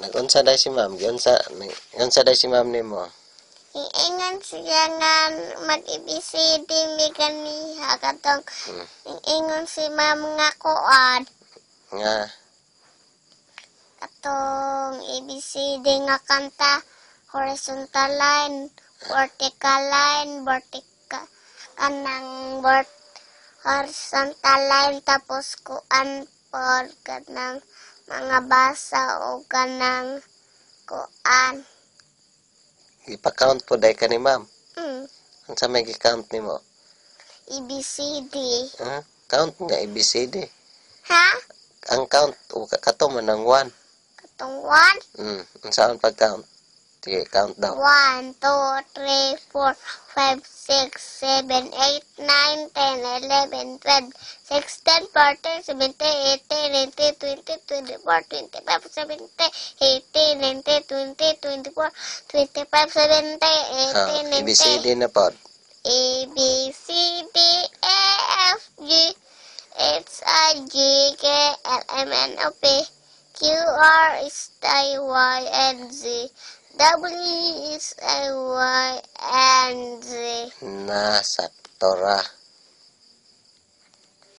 Nag-unsa day si ma'am? Unsa day si ma'am nimo? Iingon siya nga mag-ABCD mi ganiha katong iingon si ma'am nga kuan Nga katong ABCD nga kanta horizontal line, vertical line, horizontal line tapos kuan por kanang mga basa o kanang kuan. ipa-count po day ka ni ma'am. Mm. Unsa may gi-count nimo? ABCD. Count nga ABCD. Ha? Ang count kato man ang 1. Katong 1? Unsaon pag-count? Sige, count daw. 1, 2, 3, 4, 5, 6, 7, 8, 9, 10, 11, 12, 16, 14, 17, 18, 19, 20, 24, 25, 70, 18, 19, 20, 24, 25, 70, 18, 19. ABCD na pod. A, B, C, D, E, F, G, H, I, J, K, L, M, N, O, P, Q, R, S, T, Y, and Z. W, S, A, Y, and Z. Sakto ra.